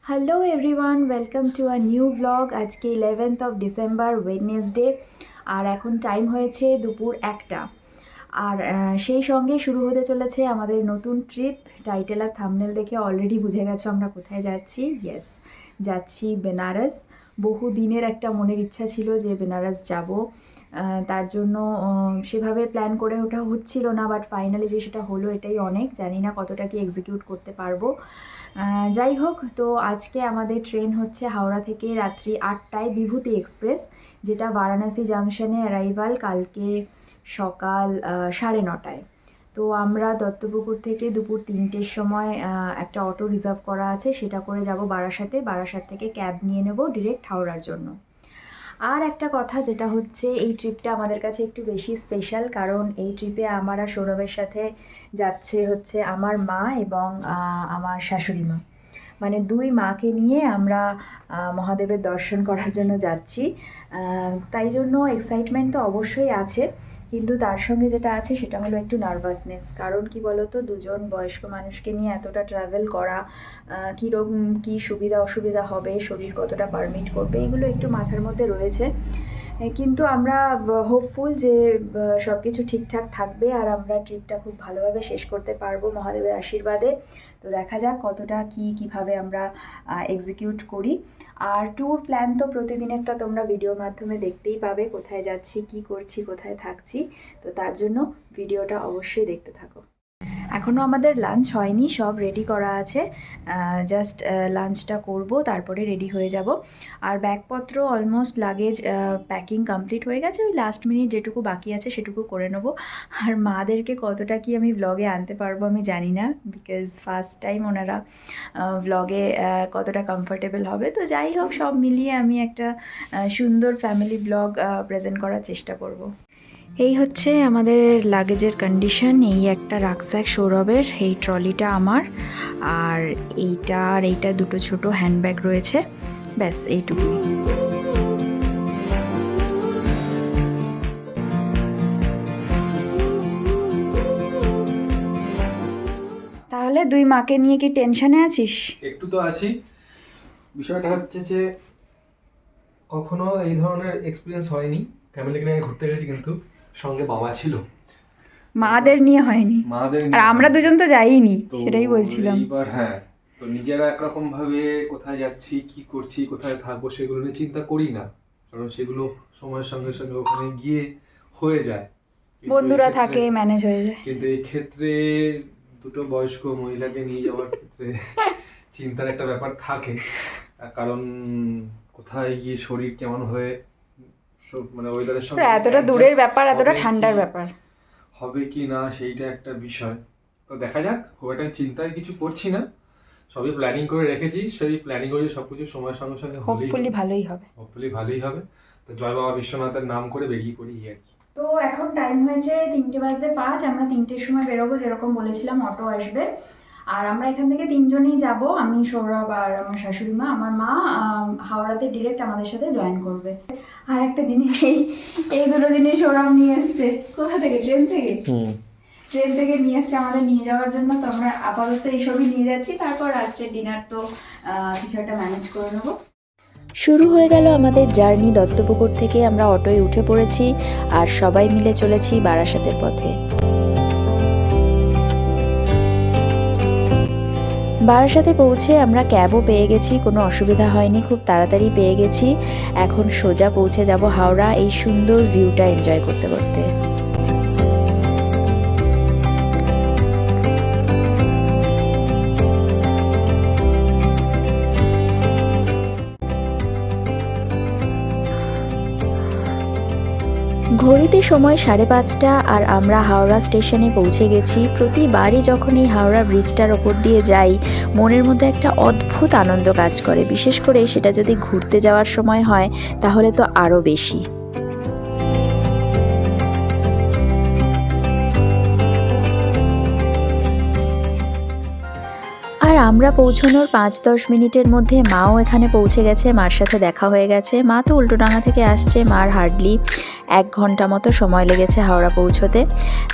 Hello everyone, welcome to a new blog. আজকে 11th of December, Wednesday, আর এখন time হয়েছে দুপুর 1টা। আর সেই সঙ্গে শুরু হতে চলেছে আমাদের নতুন ট্রিপ। টাইটেল আর থাম্বনেল দেখে অলরেডি বুঝে গেছো আমরা কোথায় যাচ্ছি। ইয়েস, যাচ্ছি বেনারস। বহু দিনের একটা মনের ইচ্ছা ছিল যে বেনারস যাব, তার জন্য সেভাবে প্ল্যান করে ওঠা হচ্ছিল না, বাট ফাইনালি যে সেটা হলো এটাই অনেক। জানি না কতটা কি এক্সিকিউট করতে পারবো। যাই হোক, তো আজকে আমাদের ট্রেন হচ্ছে হাওড়া থেকে রাত্রি 8টায় বিভূতি এক্সপ্রেস, যেটা বারাণসী জাংশনে অ্যারাইভাল কালকে সকাল 9:30টায়। তো আমরা দত্তপুকুর থেকে দুপুর 3টের সময় একটা অটো রিজার্ভ করা আছে, সেটা করে যাব বারাসাতে। বারাসাত থেকে ক্যাব নিয়ে নেব ডিরেক্ট হাওড়ার জন্য। আর একটা কথা যেটা হচ্ছে, এই ট্রিপটা আমাদের কাছে একটু বেশি স্পেশাল, কারণ এই ট্রিপে আমার আর সৌরভের সাথে যাচ্ছে হচ্ছে আমার মা এবং আমার শাশুড়ি মা। মানে দুই মাকে নিয়ে আমরা মহাদেবের দর্শন করার জন্য যাচ্ছি। তাই জন্য এক্সাইটমেন্ট তো অবশ্যই আছে, কিন্তু তার সঙ্গে যেটা আছে সেটা হলো একটু নার্ভাসনেস। কারণ কি বলতো, দুজন বয়স্ক মানুষকে নিয়ে এতটা ট্রাভেল করা, কীরকম কী সুবিধা অসুবিধা হবে, শরীর কতটা পারমিট করবে, এগুলো একটু মাথার মধ্যে রয়েছে। কিন্তু আমরা হোপফুল যে সব কিছু ঠিকঠাক থাকবে আর আমরা ট্রিপটা খুব ভালোভাবে শেষ করতে পারবো মহাদেবের আশীর্বাদে। তো দেখা যাক কতটা কীভাবে আমরা এক্সিকিউট করি। আর ট্যুর প্ল্যান তো প্রতিদিনেরটা তোমরা ভিডিওর মাধ্যমে দেখতেই পাবে, কোথায় যাচ্ছি, কি করছি, কোথায় থাকছি। তো তার জন্য ভিডিওটা অবশ্যই দেখতে থাকো। এখনও আমাদের লাঞ্চ হয়নি, সব রেডি করা আছে, জাস্ট লাঞ্চটা করব, তারপরে রেডি হয়ে যাব। আর ব্যাগপত্র অলমোস্ট লাগেজ প্যাকিং কমপ্লিট হয়ে গেছে, ওই লাস্ট মিনিট যেটুকু বাকি আছে সেটুকু করে নেব। আর মাদেরকে কতটা কি আমি ব্লগে আনতে পারবো আমি জানি না, বিকজ ফার্স্ট টাইম ওনারা ব্লগে কতটা কমফোর্টেবল হবে। তো যাই হোক, সব মিলিয়ে আমি একটা সুন্দর ফ্যামিলি ব্লগ প্রেজেন্ট করার চেষ্টা করব। এই হচ্ছে আমাদের লাগেজের কন্ডিশন। এই একটা রাকস্যাক সৌরভের, এই ট্রলিটা আমার, আর এইটা দুটো ছোট হ্যান্ডব্যাগ রয়েছে, ব্যাস এইটুকুই। তাহলে দুই মাকে নিয়ে কি টেনশনে আছিস? একটু তো আছি। বিষয়টা হচ্ছে যে কখনো এই ধরনের এক্সপিরিয়েন্স হয়নি, ফ্যামিলিকে নিয়ে ঘুরতে গেছি কিন্তু সঙ্গে বাবা ছিল, মাদের নিয়ে হয়নি। আর আমরা দুজন তো যাইনি, সেটাই বলছিলাম। এইবার হ্যাঁ, তো নিজেরা একরকম ভাবে কোথায় যাচ্ছি, কি করছি, কোথায় থাকবো সেগুলো নিয়ে চিন্তা করি না, কারণ সেগুলো সময়ের সঙ্গে সঙ্গে ওখানে গিয়ে হয়ে যায়, বন্ধুরা থাকে, ম্যানেজ হয়ে যায়। কিন্তু এই ক্ষেত্রে দুটো বয়স্ক মহিলাকে নিয়ে যাওয়ার ক্ষেত্রে চিন্তার একটা ব্যাপার থাকে, কারণ কোথায় গিয়ে শরীর কেমন হয়ে, মানে ওয়েদারের সঙ্গে এতটা দূরের ব্যাপার, এতটা ঠান্ডার ব্যাপার হবে কি না সেইটা একটা বিষয়। তো দেখা যাক, খুব একটা চিন্তায় কিছু করছি না, সবই প্ল্যানিং করে রেখেছি, সেই প্ল্যানিং করে সবকিছু সময়ের সঙ্গে সঙ্গে হোপফুলি ভালোই হবে। তো জয় বাবা বিশ্বনাথের নাম করে বেরিয়ে পড়ি আর কি। তো এখন টাইম হয়েছে 3:05, আমরা 3টের সময় বেরোবো, যেরকম বলেছিলাম অটো আসবে। আর আমরা এখান থেকে 3জনই যাব, আমি, সৌরভ আর আমার শাশুড়ি মা। আমার মা হাওড়াতে ডিরেক্ট আমাদের সাথে জয়েন করবে। আর একটা জিনিস, এই দুটো জিনিস সৌরভ নিয়ে এসছে। কোথা থেকে? ট্রেন থেকে নিয়ে এসছে আমাদের নিয়ে যাওয়ার জন্য। তো আমরা আপাতত এইসবই নিয়ে যাচ্ছি, তারপর রাত্রে ডিনার তো কিছু একটা ম্যানেজ করে নেবো। শুরু হয়ে গেল আমাদের জার্নি। দত্তপুকুর থেকে আমরা অটোয় উঠে পড়েছি আর সবাই মিলে চলেছি বারাসাতের পথে। বারাসাতে পৌঁছে আমরা ক্যাবও পেয়ে গেছি, কোনো অসুবিধা হয়নি, খুব তাড়াতাড়ি পেয়ে গেছি। এখন সোজা পৌঁছে যাব হাওড়া, এই সুন্দর ভিউটা এনজয় করতে করতে। ঘড়িতে সময় 5:30 আর আমরা হাওড়া স্টেশনে পৌঁছে গেছি। প্রতিবারই যখন এই হাওড়া ব্রিজটার ওপর দিয়ে যাই মনের মধ্যে একটা অদ্ভুত আনন্দ কাজ করে, বিশেষ করে সেটা যদি ঘুরতে যাওয়ার সময় হয় তাহলে তো আরও বেশি। আর আমরা পৌঁছানোর 5-10 মিনিটের মধ্যে মাও এখানে পৌঁছে গেছে, মার সাথে দেখা হয়ে গেছে। মা তো উল্টোডাঙা থেকে আসছে, মার হার্ডলি 1 ঘন্টা মতো সময় লেগেছে হাওড়া পৌঁছোতে।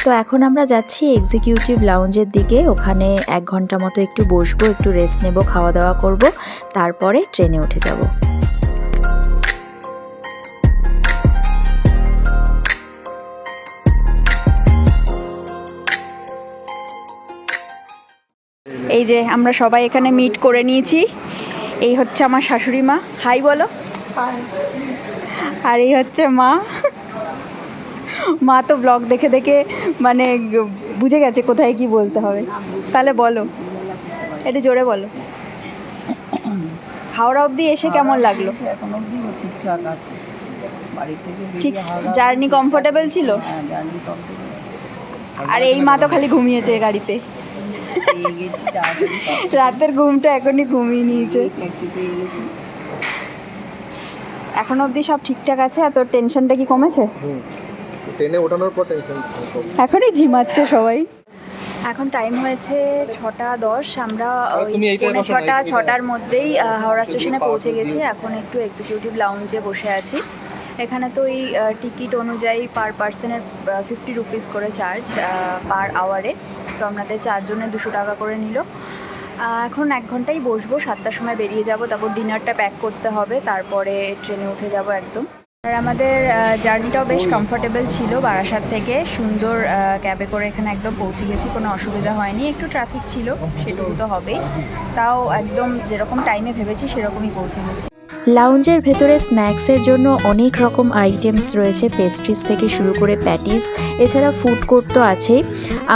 তো এখন আমরা যাচ্ছি এক্সিকিউটিভ লাউঞ্জের দিকে, ওখানে 1 ঘন্টা মতো একটু বসবো, একটু রেস্ট নেব, খাওয়া দাওয়া করব, তারপরে ট্রেনে উঠে যাব। এই যে আমরা সবাই এখানে মিট করে নিয়েছি। এই হচ্ছে আমার শাশুড়ি মা, হাই বলো। আর এই হচ্ছে মা। মা তো ব্লগ দেখে দেখে মানে বুঝে গেছে কোথায় কি বলতে হবে। তাহলে বলো, একটু জোরে বলো। হাওড়া অবধি এসে কেমন লাগলো? এখন অবধি ঠিকঠাক আছে, বাড়ি থেকে ঠিক বেরিয়ে হাওড়া জার্নি কমফোর্টেবল ছিল? হ্যাঁ, জার্নি কমপ্লিট। আর এই মা তো খালি ঘুমিয়েছে গাড়িতে, পেয়ে গেছি তাড়াতাড়ি, রাতের ঘুমটা এখনই ঘুমিয়ে নিয়েছে। ট্যাক্সি পেয়ে গেছি। এখন অবধি সব ঠিকঠাক আছে? আর তোর টেনশনটা কি কমেছে? ট্রেনে ওঠানোর পর টেনশন এখনই ঝিমাচ্ছে সবাই। এখন টাইম হয়েছে 6:10। আমরা ওই তুমি এইটাই বসো না, 6টার মধ্যেই হাওড়া স্টেশনে পৌঁছে গেছি। এখন একটু এক্সিকিউটিভ লাউঞ্জে বসে আছি। এখানে তো এই টিকিট অনুযায়ী পার পার্সনের 50 রুপিস করে চার্জ পার আওয়ারে। তো আমাদের 4 জনের 200 টাকা করে নিল। এখন 1 ঘন্টাই বসবো, 7টার সময় বেরিয়ে যাব, তারপর ডিনারটা প্যাক করতে হবে, তারপরে ট্রেনে উঠে যাব একদম। আর আমাদের জার্নিটাও বেশ কমফোর্টেবল ছিল। বারাসাত থেকে সুন্দর ক্যাবে করে এখানে একদম পৌঁছে গেছি, কোনো অসুবিধা হয়নি। একটু ট্রাফিক ছিল, সেটুকু তো হবেই, তাও একদম যেরকম টাইমে ভেবেছি সেরকমই পৌঁছে গেছি। লাউঞ্জের ভেতরে স্ন্যাক্সের জন্য অনেক রকম আইটেমস রয়েছে, পেস্ট্রিজ থেকে শুরু করে প্যাটিস, এছাড়া ফুড কোর্ট তো আছেই।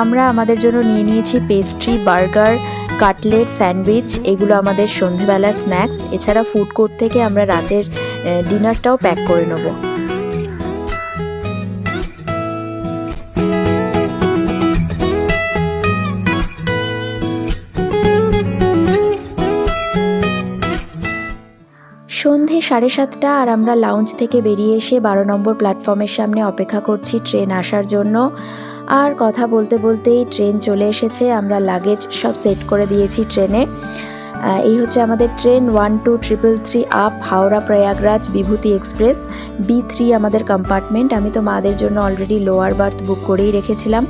আমরা আমাদের জন্য নিয়ে নিয়েছি পেস্ট্রি, বার্গার, কাটলেট, স্যান্ডউইচ, এগুলো আমাদের সন্ধেবেলার স্ন্যাক্স। এছাড়া ফুড কোর্ট থেকে আমরা রাতের ডিনারটাও প্যাক করে নেব। সন্ধে 7:30 আর আমরা লাউঞ্জ থেকে বেরিয়ে এসে 12 নম্বর প্ল্যাটফর্মের সামনে অপেক্ষা করছি ট্রেন আসার জন্য। আর কথা বলতে বলতেই ট্রেন চলে এসেছে, আমরা লাগেজ সব সেট করে দিয়েছি ট্রেনে। এই হচ্ছে আমাদের ট্রেন 12333 আপ হাওড়া প্রয়াগরাজ বিভূতি এক্সপ্রেস, B3 আমাদের কম্পার্টমেন্ট। আমি তো মাদের জন্য অলরেডি লোয়ার বার্থ বুক করেই রেখেছিলাম,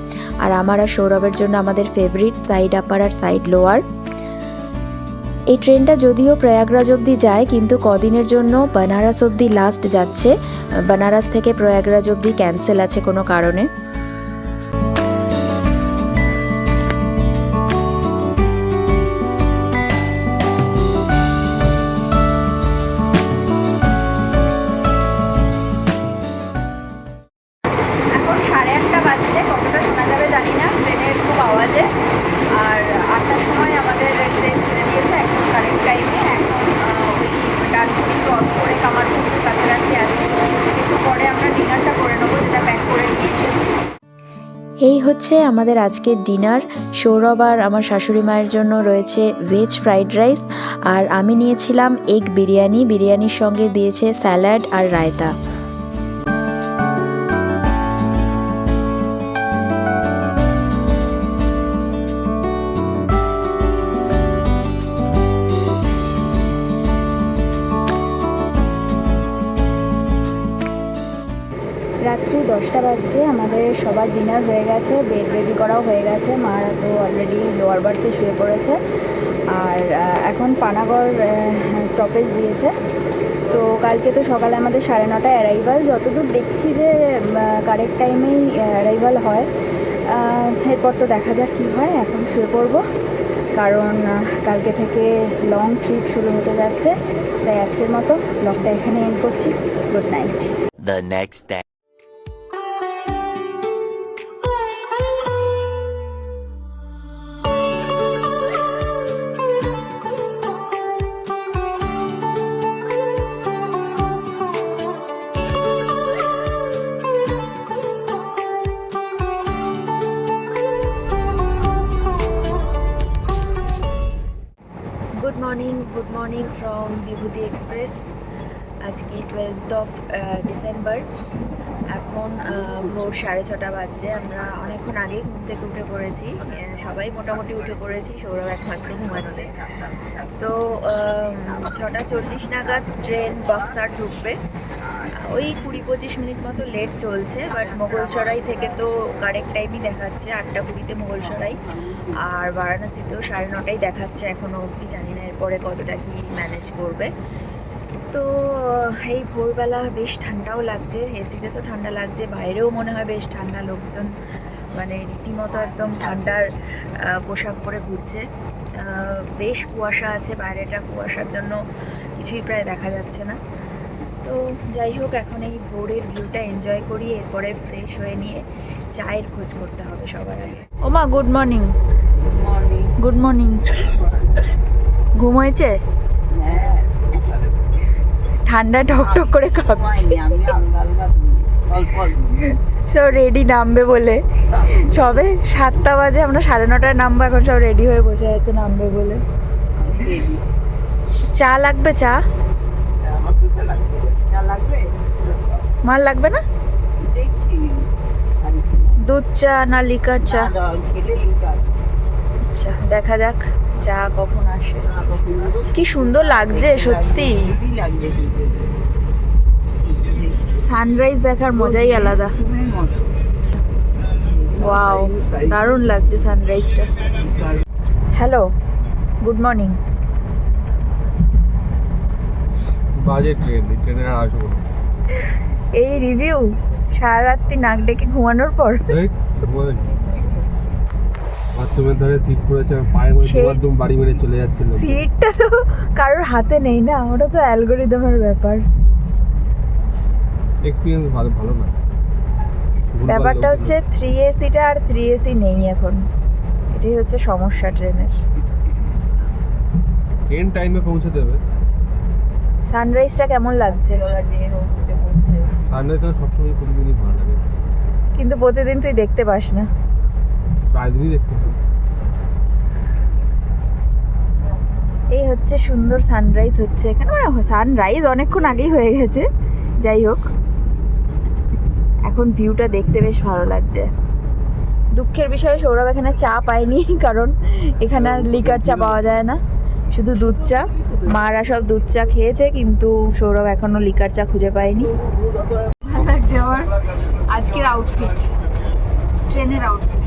আর আমার আর সৌরভের জন্য আমাদের ফেভারিট সাইড আপার আর সাইড লোয়ার। এই ট্রেনটা যদিও প্রয়াগরাজ অবধি যায়, কিন্তু কদিনের জন্য বেনারস অবধি লাস্ট যাচ্ছে। বেনারস থেকে প্রয়াগরাজ অবধি ক্যান্সেল আছে কোনো কারণে। এখন 1:30 বাজছে, কতটা শোনা যাবে জানি না, ট্রেনের খুব আওয়াজে। আর 8টার সময় আমাদের ট্রেন ছেড়ে দিয়েছে, একদম কারেক্ট টাইমে। এখন ওই ডানকুনি ক্রস করে কামারপুকুরের কাছাকাছি আছে। একটু পরে আমরা ডিনারটা করে নেবো, যেটা প্যাক করে নিয়ে এসেছি। এই হচ্ছে আমাদের আজকের ডিনার। সৌরভ আর আমার শাশুড়ি মায়ের জন্য রয়েছে ভেজ ফ্রাইড রাইস, আর আমি নিয়েছিলাম এগ বিরিয়ানি। বিরিয়ানির সঙ্গে দিয়েছে স্যালাড আর রায়তা। রাত্রি 10টা বাজছে, আমাদের সবার ডিনার হয়ে গেছে, বেড রেডি করাও হয়ে গেছে। মারা তো অলরেডি লোয়ার বার্থে শুয়ে পড়েছে। আর এখন পানাগড় স্টপেজ দিয়েছে। তো কালকে তো সকালে আমাদের 9:30 অ্যারাইভাল, যতদূর দেখছি যে কারেক্ট টাইমেই অ্যারাইভাল হয়। এরপর তো দেখা যাক কী হয়। এখন শুয়ে পড়বো, কারণ কালকে থেকে লং ট্রিপ শুরু হতে যাচ্ছে। তাই আজকের মতো ব্লগটা এখানে এন্ড করছি। Good night. The next day. Good morning from Bibhuti express. আজকে 12th অফ ডিসেম্বর। এখন ভোর 6:30 বাজছে। আমরা অনেকক্ষণ আগেই ঘুম থেকে উঠে পড়েছি, সবাই মোটামুটি উঠে পড়েছি, সৌরভ একমাত্র ঘুমাচ্ছে। তো 6:40 নাগাদ ট্রেন বক্সার ঢুকবে। ওই 20-25 মিনিট মতো লেট চলছে, বাট মোগলসরাই থেকে তো কারেক্ট টাইমই দেখাচ্ছে 8:20-তে মোগলসরাই, আর বারাণসীতেও 9:30টাই দেখাচ্ছে এখনও অবধি। জানি না এরপরে কতটা কি ম্যানেজ করবে। তো এই ভোরবেলা বেশ ঠান্ডাও লাগছে, এসিতে তো ঠান্ডা লাগছে, বাইরেও মনে হয় বেশ ঠান্ডা, লোকজন মানে রীতিমতো একদম ঠান্ডার পোশাক পরে ঘুরছে। বেশ কুয়াশা আছে, বাইরেটা কুয়াশার জন্য কিছুই প্রায় দেখা যাচ্ছে না। তো যাই হোক, এখন এই ভোরের ভিউটা এনজয় করি, এরপরে ফ্রেশ হয়ে নিয়ে চায়ের খোঁজ করতে হবে সবার আগে। ওমা good morning. Morning. Good morning. ঘুম হয়েছে? হ্যাঁ, ঠান্ডা ঠকঠক করে কাঁপছে। ঘুমাইনি, আমি আলগা আলগা ঘুমিয়েছি, অল্প অল্প। সব রেডি নামবে বলে, সবে 7টা বাজে, আমরা 9:30টায় নামবো, এখন সব রেডি হয়ে বসে আছে নামবে বলে। আমি ready। চা লাগবে? চা চা লাগবে? মার লাগবে না? দেখছি। দুধ চা না লিকার চা? চা খেলে লিকার। আচ্ছা, দেখা যাক চা কখন আসে। চা কখন কি সুন্দর লাগছে সত্যি, হেভি লাগছে কিন্তু। সানরাইজ দেখার মজাই আলাদা। ঘুমের মতো। ওয়াও, দারুণ লাগছে সানরাইজটা। Hello, good morning. বাজে ট্রেনে আর আসবো না। এই রিভিউ সারা রাত্রি নাক ডেকে ঘুমানোর পর। বাথরুমের ধারে সিট পড়েছে, পায়ের মধ্যে সেই- একদম বাড়ি মেরে চলে যাচ্ছিল। সিটটা তো কারোর হাতে নেই না, ওটা তো অ্যালগোরিদমের ব্যাপার। এক্সপিরিয়েন্স ভালো ভালো না। ব্যাপারটা হচ্ছে 3AC-টা আর 3AC নেই এখন, এটাই হচ্ছে সমস্যা ট্রেনের। ট্রেন টাইমে পৌঁছে দেবে। সানরাইজটা কেমন লাগছে? ভালো লাগছে, উঠে পড়ছে। সানডে তো সবসময় খুবই ভালো লাগে, কিন্তু প্রতিদিন তুই দেখতে পাস না। প্রায় দিনই দেখতে পাই। এই হচ্ছে সুন্দর সানরাইজ হচ্ছে এখানে, মানে সানরাইজ অনেকক্ষণ আগেই হয়ে গেছে। যাই হোক, এখন ভিউটা দেখতে বেশ ভালো লাগছে। দুঃখের বিষয় সৌরভ এখানে চা পায়নি, কারণ এখানে আর লিকার চা পাওয়া যায় না, শুধু দুধ চা। মারা সব দুধ চা খেয়েছে, কিন্তু সৌরভ এখনো লিকার চা খুঁজে পায়নি। ভালো লাগছে আমার আজকের আউটফিট, ট্রেনের আউটফিট।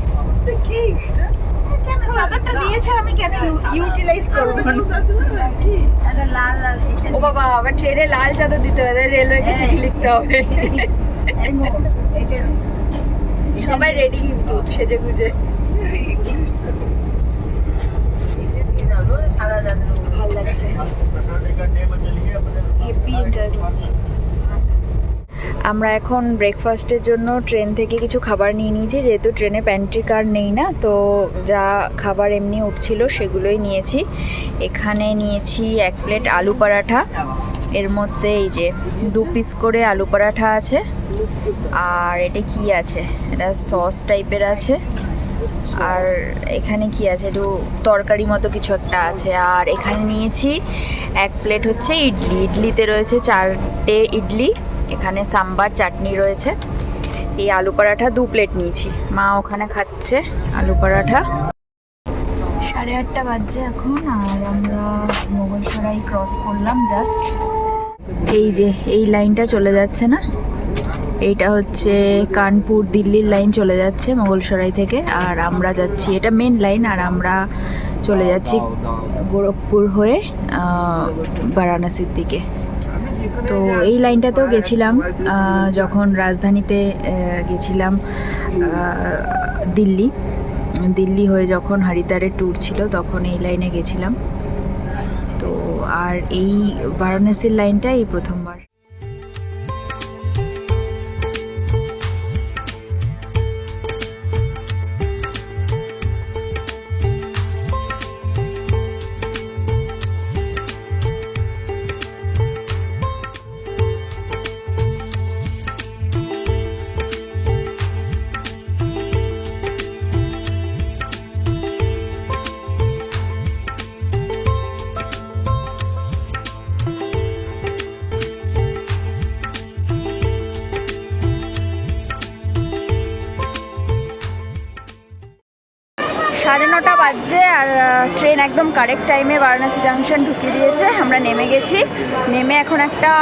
কেন চাদরটা দিয়েছে, আমি কেন ইউটিলাইজ করবো না? একটা লাল লাল এটা ও বাবা, আবার ট্রেনে লাল চাদর দিতে হবে, রেলওয়েকে চিঠি লিখতে হবে। এই মোড়, এটা সবাই রেডি কিন্তু সেজে গুজে। সাদা চাদর। ভালো লাগছে, হ্যাপি এনজয় করছি। আমরা এখন ব্রেকফাস্টের জন্য ট্রেন থেকে কিছু খাবার নিয়ে নিয়েছি, যেহেতু ট্রেনে প্যান্ট্রি কার নেই না, তো যা খাবার এমনি উঠছিল সেগুলোই নিয়েছি। এখানে নিয়েছি 1 প্লেট আলু পরাঠা, এর মধ্যে এই যে 2 পিস করে আলু পরাঠা আছে, আর এটা কি আছে, এটা সস টাইপের আছে, আর এখানে কি আছে, একটু তরকারি মতো কিছু একটা আছে। আর এখানে নিয়েছি 1 প্লেট হচ্ছে ইডলি, ইডলিতে রয়েছে 4টে ইডলি, এখানে সাম্বার চাটনি রয়েছে। এই আলু পরাঠা 2 প্লেট নিয়েছি, মা ওখানে খাচ্ছে আলু পরাঠা। 8:30 বাজছে এখন, আর আমরা মোগলসরাই ক্রস করলাম জাস্ট। এই যে এই লাইনটা চলে যাচ্ছে না, এইটা হচ্ছে কানপুর দিল্লির লাইন চলে যাচ্ছে মোগলসরাই থেকে, আর আমরা যাচ্ছি, এটা মেন লাইন, আর আমরা চলে যাচ্ছি গোরখপুর হয়ে বারাণসীর দিকে। তো এই লাইনটাতেও গেছিলাম যখন রাজধানীতে গেছিলাম, দিল্লি হয়ে যখন হরিদ্বারের ট্যুর ছিল, তখন এই লাইনে গেছিলাম। তো আর এই বারাণসীর লাইনটা এই প্রথমবার। 9:30 বাজছে আর ট্রেন একদম কারেক্ট টাইমে বারাণসী জাংশন ঢুকিয়ে দিয়েছে। আমরা নেমে গেছি, নেমে এখন একটা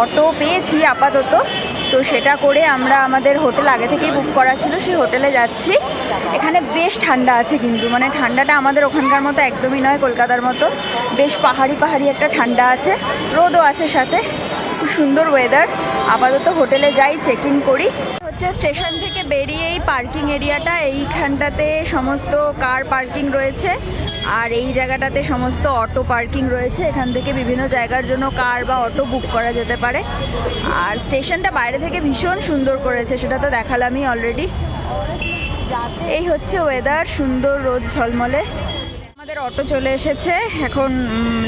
অটো পেয়েছি আপাতত, তো সেটা করে আমরা আমাদের হোটেল আগে থেকেই বুক করা ছিল, সেই হোটেলে যাচ্ছি। এখানে বেশ ঠান্ডা আছে, কিন্তু মানে ঠান্ডাটা আমাদের ওখানকার মতো একদমই নয়, কলকাতার মতো। বেশ পাহাড়ি পাহাড়ি একটা ঠান্ডা আছে, রোদও আছে সাথে, খুব সুন্দর ওয়েদার। আপাতত হোটেলে যাই, চেক ইন করি। হচ্ছে স্টেশন থেকে বেরিয়েই পার্কিং এরিয়াটা, এইখানটাতে সমস্ত কার পার্কিং রয়েছে আর এই জায়গাটাতে সমস্ত অটো পার্কিং রয়েছে। এখান থেকে বিভিন্ন জায়গার জন্য কার বা অটো বুক করা যেতে পারে। আর স্টেশনটা বাইরে থেকে ভীষণ সুন্দর করেছে, সেটা তো দেখালামই অলরেডি। এই হচ্ছে ওয়েদার, সুন্দর রোদ ঝলমলে। আমাদের অটো চলে এসেছে, এখন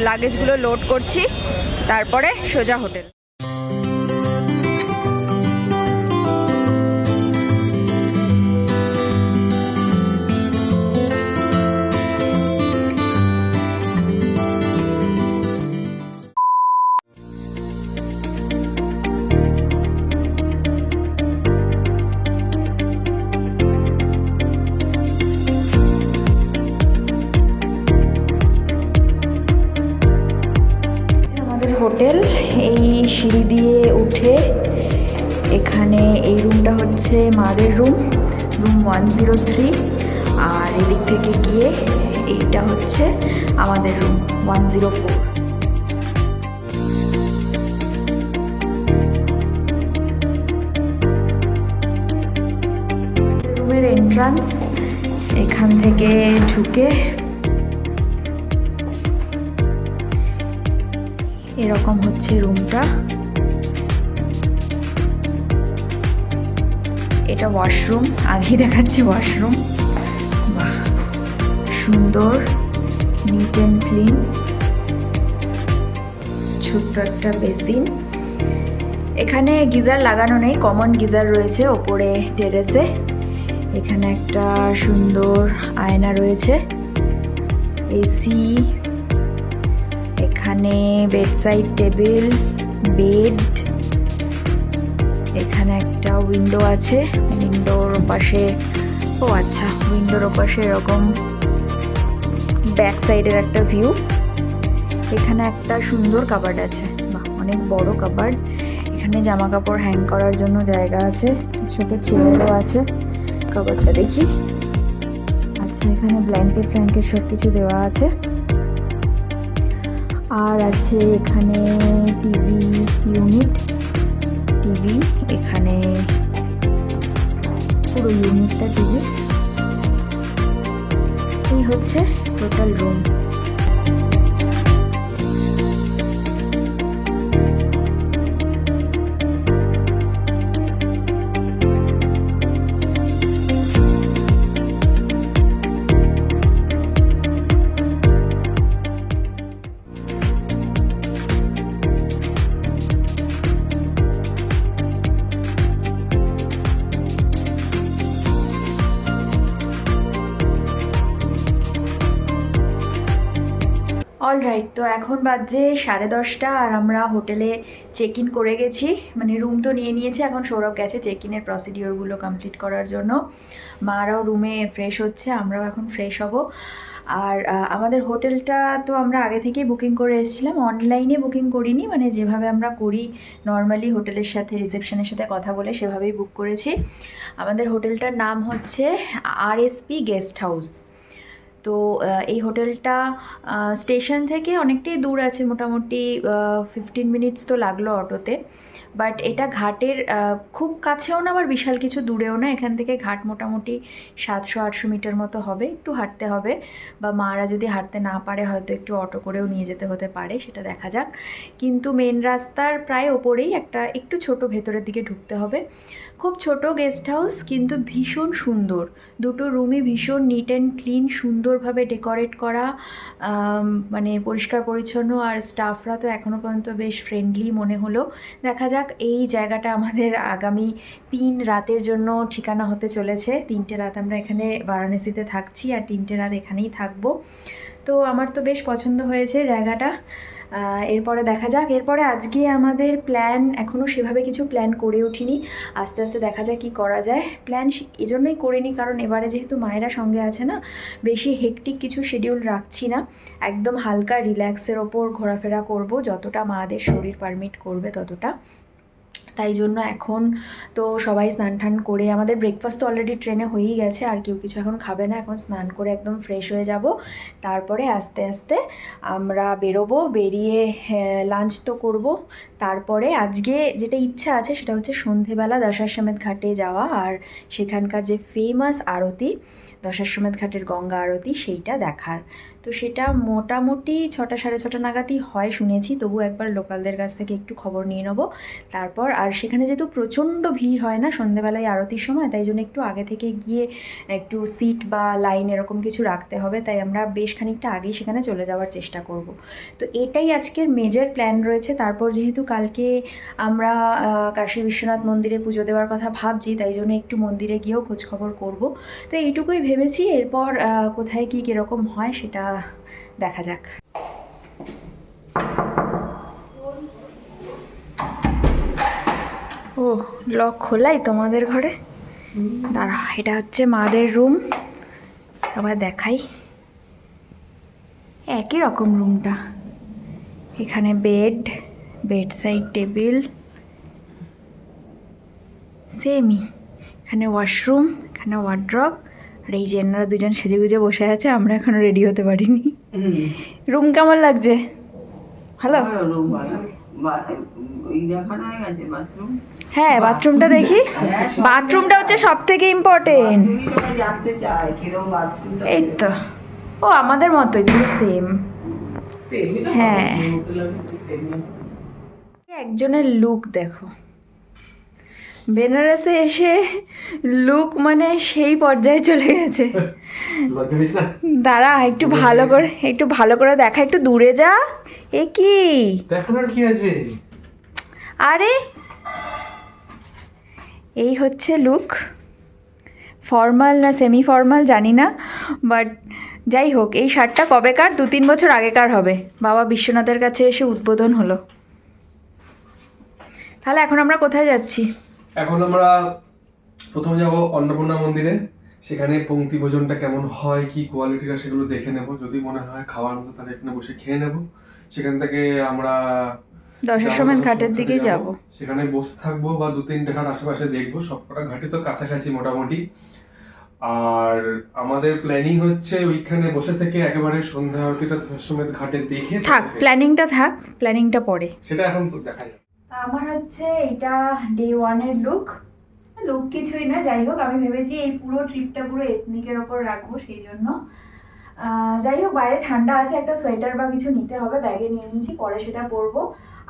লাগেজগুলো লোড করছি, তারপরে সোজা হোটেল। হোটেল, এই সিঁড়ি দিয়ে উঠে এখানে এই রুমটা হচ্ছে মাদের রুম 103, আর এদিক থেকে গিয়ে এইটা হচ্ছে আমাদের রুম 104। রুমের এন্ট্রান্স, এখান থেকে ঢুকে এরকম হচ্ছে রুমটা। এটা ওয়াশরুম, আগেই দেখাচ্ছি ওয়াশরুম। বাহ, সুন্দর, নিট অ্যান্ড ক্লিন। ছোট্ট একটা বেসিন। এখানে গিজার লাগানো নেই, কমন গিজার রয়েছে ওপরে টেরেসে। এখানে একটা সুন্দর আয়না রয়েছে, এসি, এখানে বেডসাইড টেবিল, বেড, এখানে একটা উইন্ডো আছে, উইন্ডোর পাশে, ও আচ্ছা, উইন্ডোর পাশে এরকম ব্যাক সাইডের একটা ভিউ। এখানে একটা সুন্দর কাবার্ড আছে, বাহ, অনেক বড় কাবার্ড। এখানে জামা কাপড় হ্যাং করার জন্য জায়গা আছে, ছোট চেয়ারও আছে। কাবার্ডটা দেখি, আচ্ছা, এখানে ব্ল্যাঙ্কেট ফ্ল্যাঙ্কেট সব কিছু দেওয়া আছে। আর আছে এখানে টিভি ইউনিট, টিভি, এখানে পুরো ইউনিটটা টিভি। এই হচ্ছে টোটাল রুম। অলরাইট, তো এখন বাজে 10:30 আর আমরা হোটেলে চেক ইন করে গেছি, মানে রুম তো নিয়ে নিয়েছে। এখন সৌরভ গেছে চেক ইনের প্রসিডিওরগুলো কমপ্লিট করার জন্য। মারাও রুমে ফ্রেশ হচ্ছে, আমরাও এখন ফ্রেশ হব। আর আমাদের হোটেলটা তো আমরা আগে থেকেই বুকিং করে এসেছিলাম, অনলাইনে বুকিং করিনি, মানে যেভাবে আমরা করি নর্মালি হোটেলের সাথে রিসেপশনের সাথে কথা বলে সেভাবেই বুক করেছি। আমাদের হোটেলটার নাম হচ্ছে RSP গেস্ট হাউস। তো এই হোটেলটা স্টেশন থেকে অনেকটাই দূর আছে, মোটামুটি 15 মিনিটস তো লাগলো অটোতে। বাট এটা ঘাটের খুব কাছেও না, আবার বিশাল কিছু দূরেও না। এখান থেকে ঘাট মোটামুটি 700-800 মিটার মতো হবে, একটু হাঁটতে হবে, বা মারা যদি হাঁটতে না পারে হয়তো একটু অটো করেও নিয়ে যেতে হতে পারে, সেটা দেখা যাক। কিন্তু মেন রাস্তার প্রায় ওপরেই একটা একটু ছোট ভেতরের দিকে ঢুকতে হবে। খুব ছোট গেস্ট হাউস, কিন্তু ভীষণ সুন্দর। দুটো রুমই ভীষণ নিট অ্যান্ড ক্লিন, সুন্দরভাবে ডেকোরেট করা, মানে পরিষ্কার পরিচ্ছন্ন। আর স্টাফরা তো এখনও পর্যন্ত বেশ ফ্রেন্ডলি মনে হলো। দেখা যাক, এই জায়গাটা আমাদের আগামী 3 রাতের জন্য ঠিকানা হতে চলেছে। 3টে রাত আমরা এখানে বারাণসীতে থাকছি আর 3টে রাত এখানেই থাকবো। তো আমার তো বেশ পছন্দ হয়েছে জায়গাটা। এরপরে দেখা যাক। এরপরে আজকে আমাদের প্ল্যান এখনও সেভাবে কিছু প্ল্যান করে উঠিনি, আস্তে আস্তে দেখা যাক কী করা যায়। প্ল্যান এজন্যই করিনি কারণ এবারে যেহেতু মায়েরা সঙ্গে আছে না, বেশি হেকটিক কিছু শিডিউল রাখছি না, একদম হালকা রিল্যাক্সের ওপর ঘোরাফেরা করব, যতটা মাদের শরীর পারমিট করবে ততটা। তাই জন্য এখন তো সবাই স্নান টান করে, আমাদের ব্রেকফাস্ট তো অলরেডি ট্রেনে হয়েই গেছে, আর কেউ কিছু এখন খাবে না, এখন স্নান করে একদম ফ্রেশ হয়ে যাব, তারপরে আস্তে আস্তে আমরা বেরোবো। বেরিয়ে লাঞ্চ তো করব, তারপরে আজকে যেটা ইচ্ছা আছে সেটা হচ্ছে সন্ধেবেলা দশাশ্বমেধ ঘাটে যাওয়া, আর সেখানকার যে ফেমাস আরতি দশাশ্বমেধ ঘাটের গঙ্গা আরতি সেইটা দেখার। তো সেটা মোটামুটি 6টা সাড়ে 6টা নাগাদই হয় শুনেছি, তবু একবার লোকালদের কাছ থেকে একটু খবর নিয়ে নেবো। তারপর আর সেখানে যেহেতু প্রচণ্ড ভিড় হয় না সন্ধ্যেবেলায় আরতির সময়, তাই জন্য একটু আগে থেকে গিয়ে একটু সিট বা লাইন এরকম কিছু রাখতে হবে, তাই আমরা বেশ খানিকটা আগেই সেখানে চলে যাওয়ার চেষ্টা করব। তো এটাই আজকের মেজর প্ল্যান রয়েছে। তারপর যেহেতু কালকে আমরা কাশী বিশ্বনাথ মন্দিরে পুজো দেওয়ার কথা ভাবছি, তাই জন্য একটু মন্দিরে গিয়েও খোঁজখবর করব। তো এইটুকুই ভেবেছি, এরপর কোথায় কী কীরকম হয় সেটা দেখা যাক। ও লক খোলাই তোমাদের ঘরে? দাঁড়া, এটা হচ্ছে মাদের রুম, আবার দেখাই। একই রকম রুমটা, এখানে বেড সাইড টেবিল সেমই, এখানে ওয়াশরুম, এখানে ওয়ার্ড্রপ, আর এই যে এনারা দুজন সেজেগুজে বসে আছে, আমরা এখনো রেডি হতে পারিনি। রুম কেমন লাগছে? ভালো? হ্যাঁ, বাথরুমটা দেখি। বাথরুমটা হচ্ছে সব থেকে ইম্পর্টেন্ট। এই তো, ও আমাদের মতোই পুরো সেম। হ্যাঁ, একজনের লুক দেখো, বেনারসে এসে লুক মানে সেই পর্যায়ে চলে গেছে। দাঁড়া, একটু ভালো করে দেখা, একটু দূরে যা। এ কি দেখানোর কি আছে? আরে এই হচ্ছে লুক, ফর্মাল না সেমি ফর্মাল জানি না, বাট যাই হোক, এই শার্টটা কবেকার, 2-3 বছর আগেকার হবে, বাবা বিশ্বনাথের কাছে এসে উদ্বোধন হলো। তাহলে এখন আমরা কোথায় যাচ্ছি? এখন আমরা প্রথমে যাব অন্নপূর্ণা মন্দিরে, সেখানে পংক্তি ভোজনটা কেমন হয়, কি কোয়ালিটিটা সেগুলো দেখে নেব, যদি মনে হয় খাওয়ার মতো তাহলে এখানে বসে খেয়ে নেব। সেখান থেকে আমরা দশাশ্বমেধ ঘাটের দিকে যাব, সেখানে বসে থাকবো বা 2-3টে ঘাট আশেপাশে দেখবো, সবকটা ঘাটে তো কাছাকাছি মোটামুটি। আর আমাদের প্ল্যানিং হচ্ছে ওইখানে বসে থেকে একেবারে সন্ধ্যা আরতিটা দশাশ্বমেধ ঘাটে দেখে প্ল্যানিংটা পরে, সেটা এখন দেখা যাবে। আমার হচ্ছে এটা ডে 1-এর লুক কিছুই না, যাই হোক আমি ভেবেছি এই পুরো ট্রিপটা পুরো এথনিকের ওপর রাখবো, সেই জন্য যাই হোক বাইরে ঠান্ডা আছে, একটা সোয়েটার বা কিছু নিতে হবে, ব্যাগে নিয়ে নিয়েছি, পরে সেটা পরবো।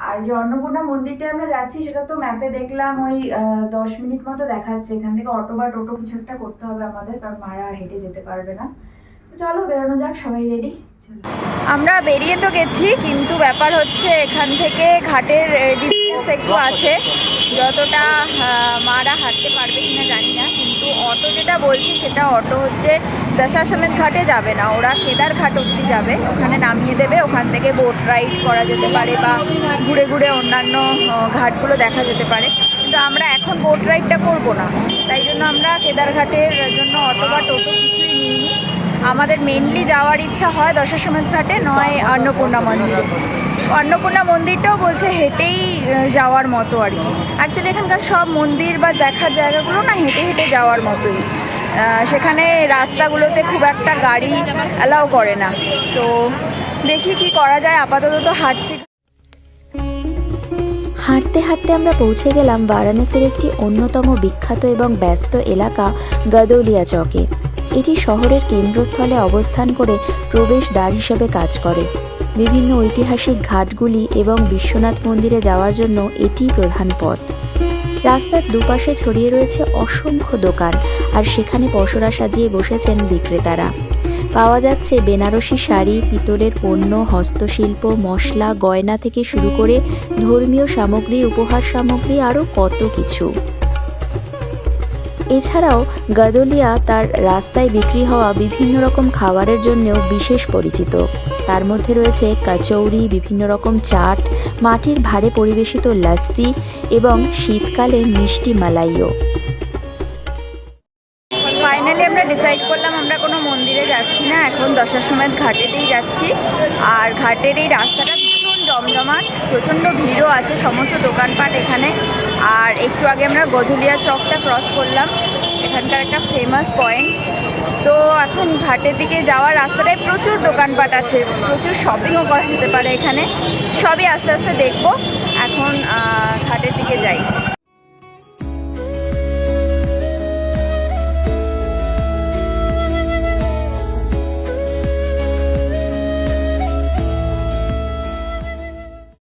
আর যে অন্নপূর্ণা মন্দিরটা আমরা যাচ্ছি সেটা তো ম্যাপে দেখলাম ওই 10 মিনিট মতো দেখাচ্ছে, এখান থেকে অটো বা টোটো কিছু একটা করতে হবে আমাদের, কারণ মারা হেঁটে যেতে পারবে না। তো চলো বেরোনো যাক, সবাই রেডি। আমরা বেরিয়ে তো গেছি, কিন্তু ব্যাপার হচ্ছে এখান থেকে ঘাটের ডিস্টেন্স একটু আছে, যতটা মারা হাঁটতে পারবে কিনা জানি না, কিন্তু অটো যেটা বলছি সেটা অটো হচ্ছে দশাশ্বমেধ ঘাটে যাবে না, ওরা কেদার ঘাট অবধি যাবে, ওখানে নামিয়ে দেবে, ওখান থেকে বোট রাইড করা যেতে পারে বা ঘুরে ঘুরে অন্যান্য ঘাটগুলো দেখা যেতে পারে, কিন্তু আমরা এখন বোট রাইডটা করবো না, তাই জন্য আমরা কেদার ঘাটের জন্য অটো বা টোটো কিছুই নিইনি। আমাদের মেনলি যাওয়ার ইচ্ছা হয় দশাশ্বমেধ ঘাটে, নয় অন্নপূর্ণা মন্দিরে। অন্নপূর্ণা মন্দিরটাও বলছে হেঁটেই যাওয়ার মতো আর কি, অ্যাকচুয়ালি এখানকার সব মন্দির বা দেখার জায়গাগুলো না হেঁটে হেঁটে যাওয়ার মতোই, সেখানে রাস্তাগুলোতে খুব একটা গাড়ি অ্যালাউ করে না, তো দেখি কি করা যায়, আপাতত তো হাঁটছি। হাঁটতে হাঁটতে আমরা পৌঁছে গেলাম বারাণসীর একটি অন্যতম বিখ্যাত এবং ব্যস্ত এলাকা গদৌলিয়া চকে। এটি শহরের কেন্দ্রস্থলে অবস্থান করে প্রবেশদ্বার হিসেবে কাজ করে। বিভিন্ন ঐতিহাসিক ঘাটগুলি এবং বিশ্বনাথ মন্দিরে যাওয়ার জন্য এটি প্রধান পথ। রাস্তার দুপাশে ছড়িয়ে রয়েছে অসংখ্য দোকান, আর সেখানে পসরা সাজিয়ে বসেছেন বিক্রেতারা। পাওয়া যাচ্ছে বেনারসি শাড়ি, পিতলের পণ্য, হস্তশিল্প, মশলা, গয়না থেকে শুরু করে ধর্মীয় সামগ্রী, উপহার সামগ্রী, আরও কত কিছু। এছাড়াও গাদোলিয়া তার রাস্তায় বিক্রি হওয়া বিভিন্ন রকম খাবারের জন্যও বিশেষ পরিচিত। তার মধ্যে রয়েছে কচৌরি, বিভিন্ন রকম চাট, মাটির ভাঁড়ে পরিবেশিত লাস্সি এবং শীতকালে মিষ্টি মালাইও। ফাইনালি আমরা ডিসাইড করলাম আমরা কোনো মন্দিরে যাচ্ছি না, এখন দশাশ্বমেধ ঘাটেতেই যাচ্ছি। আর ঘাটের এই রাস্তাটা ভীষণ জমজমাট, প্রচণ্ড ভিড়ও আছে, সমস্ত দোকানপাট এখানে। আর একটু আগে আমরা গধুলিয়া চকটা ক্রস করলাম, এখানকার একটা ফেমাস পয়েন্ট। তো এখন ঘাটের দিকে যাওয়ার রাস্তাটায় প্রচুর দোকানপাট আছে, প্রচুর শপিংও করা যেতে পারে এখানে। সবই আস্তে আস্তে দেখবো। এখন